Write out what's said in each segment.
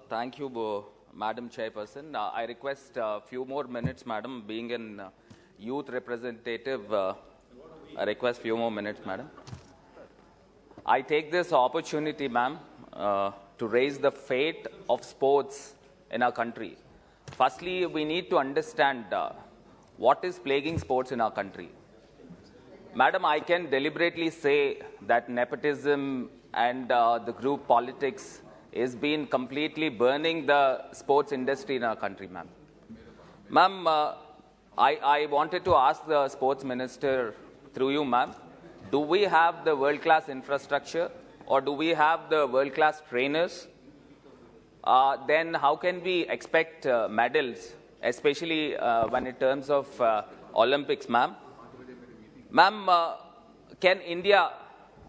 Thank you, Madam Chairperson. I request a few more minutes, Madam. Being an youth representative, I request few more minutes, Madam. I take this opportunity, ma'am, to raise the fate of sports in our country. Firstly, we need to understand what is plaguing sports in our country. Madam, I can deliberately say that nepotism and the group politics is been completely burning the sports industry in our country, ma'am. Ma'am, I wanted to ask the sports minister through you, ma'am, do we have the world-class infrastructure or do we have the world-class trainers? Then how can we expect medals, especially when in terms of Olympics, ma'am? Ma'am, can India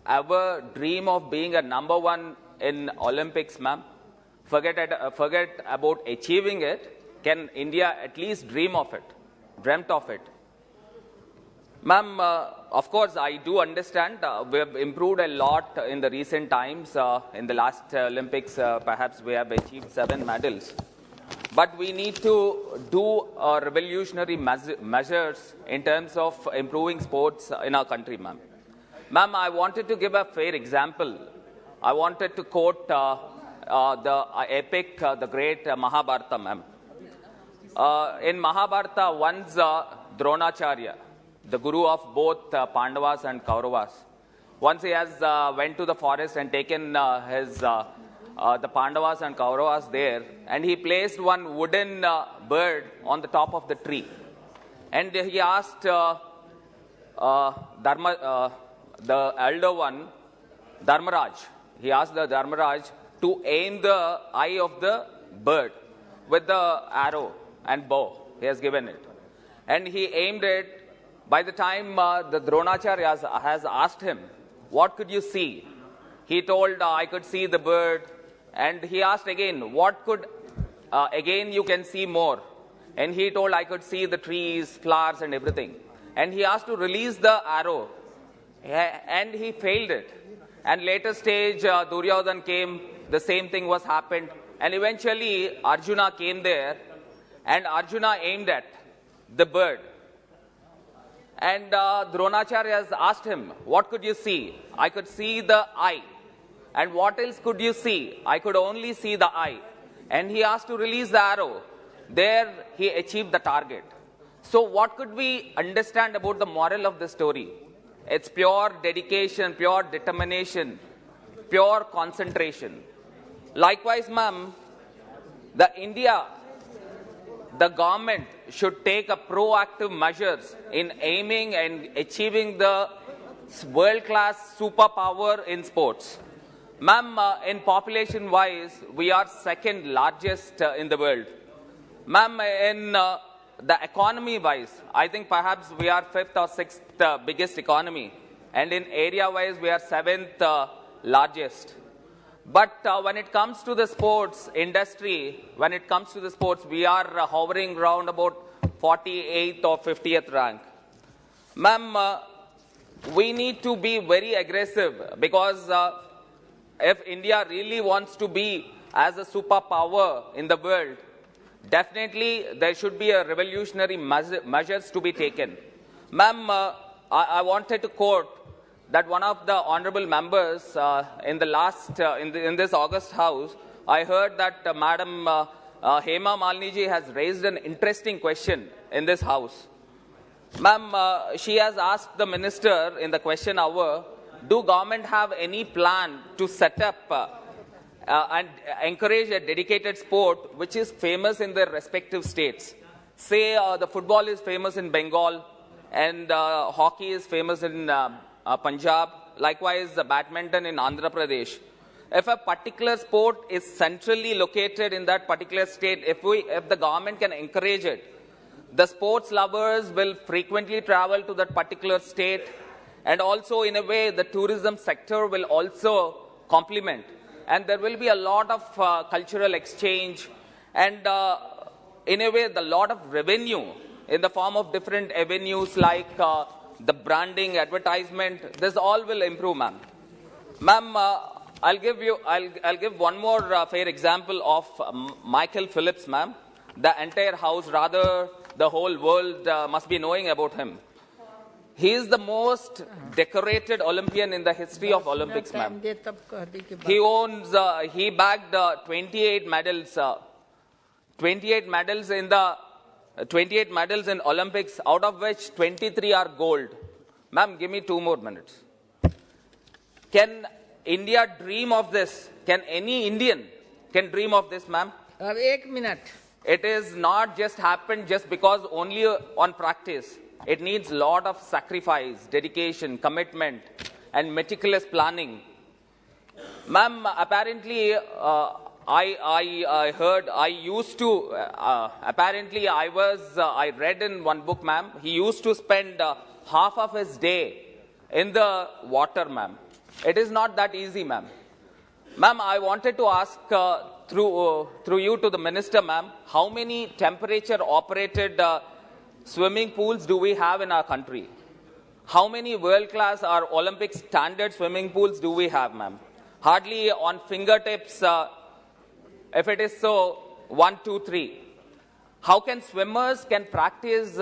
ever dream of being a #1 in Olympics, ma'am? Forget about achieving it. Can India at least dream of it, dreamt of it? Ma'am, of course, I do understand we have improved a lot in the recent times. In the last Olympics, perhaps we have achieved 7 medals. But we need to do revolutionary measures in terms of improving sports in our country, ma'am. Ma'am, I wanted to give a fair example. I wanted to quote the epic, the great Mahabharata, ma'am. In Mahabharata, once Dronacharya, the guru of both Pandavas and Kauravas, once he has went to the forest and taken the Pandavas and Kauravas there, and he placed one wooden bird on the top of the tree. And he asked the elder one, Dharmaraj, he asked the Dharmaraj to aim the eye of the bird with the arrow and bow. He has given it. And he aimed it. By the time the Dronacharya has asked him, what could you see? He told, I could see the bird. And he asked again, what could, again you can see more? And he told, I could see the trees, flowers and everything. And he asked to release the arrow. And he failed it. And later stage, Duryodhan came, the same thing was happened. And eventually Arjuna came there and Arjuna aimed at the bird. And Dronacharya has asked him, what could you see? I could see the eye. And what else could you see? I could only see the eye. And he asked to release the arrow. There he achieved the target. So what could we understand about the moral of the story? It's pure dedication, pure determination, pure concentration. Likewise, ma'am, the government should take a proactive measures in aiming and achieving the world-class superpower in sports. Ma'am, in population-wise, we are second largest in the world. Ma'am, in the economy-wise, I think perhaps we are 5th or 6th biggest economy. And in area-wise, we are 7th largest. But when it comes to the sports industry, we are hovering around about 48th or 50th rank. Ma'am, we need to be very aggressive because if India really wants to be as a superpower in the world, definitely there should be a revolutionary measures to be taken. Ma'am, I wanted to quote that one of the honorable members in this August House, I heard that Madam Hema Malini ji has raised an interesting question in this House. Ma'am, she has asked the minister in the question hour, do government have any plan to set up and encourage a dedicated sport which is famous in their respective states? Say the football is famous in Bengal and hockey is famous in Punjab, likewise badminton in Andhra Pradesh. If a particular sport is centrally located in that particular state, if the government can encourage it, the sports lovers will frequently travel to that particular state, and also in a way the tourism sector will also complement, and there will be a lot of cultural exchange and in a way the lot of revenue in the form of different avenues like the branding, advertisement, this all will improve, ma'am. Ma'am, I'll give one more fair example of Michael Phillips, ma'am. The entire house, rather the whole world must be knowing about him. He is the most decorated Olympian in the history of Olympics, ma'am. He bagged 28 medals, 28 medals in Olympics, out of which 23 are gold. Ma'am, give me 2 more minutes. Can India dream of this? Can any Indian dream of this, ma'am? 1 minute. It is not just happened just because only on practice. It needs a lot of sacrifice, dedication, commitment, and meticulous planning. Ma'am, apparently, I heard, I used to, apparently I read in one book, ma'am, he used to spend half of his day in the water, ma'am. It is not that easy, ma'am. Ma'am, I wanted to ask through you to the minister, ma'am, how many temperature-operated swimming pools do we have in our country? How many world-class or Olympic standard swimming pools do we have, ma'am? Hardly on fingertips, if it is so, 1, 2, 3. How can swimmers practice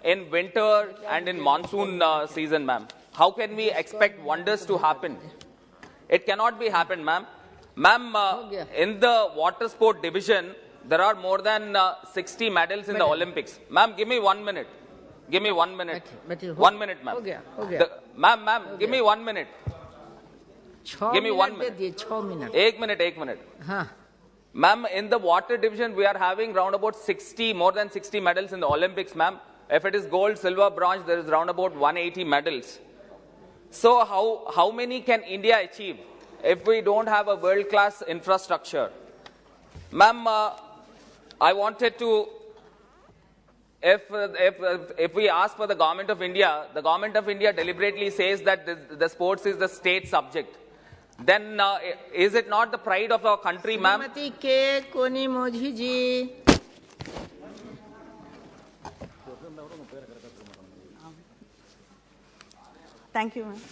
in winter and in monsoon season, ma'am? How can we expect wonders to happen? It cannot be happened, ma'am. Ma'am, in the water sport division, there are more than 60 medals in the Olympics. Ma'am, give me 1 minute. Give me 1 minute. 1 minute, ma'am. Ma'am, give me 1 minute. Give me 1 minute. 1 minute. Ma'am, in the water division, we are having round about more than 60 medals in the Olympics, ma'am. If it is gold, silver, bronze, there is round about 180 medals. So how many can India achieve if we don't have a world-class infrastructure? Ma'am, I wanted to, if we ask for the government of India deliberately says that the sports is the state subject. Then is it not the pride of our country, ma'am? Thank you, ma'am.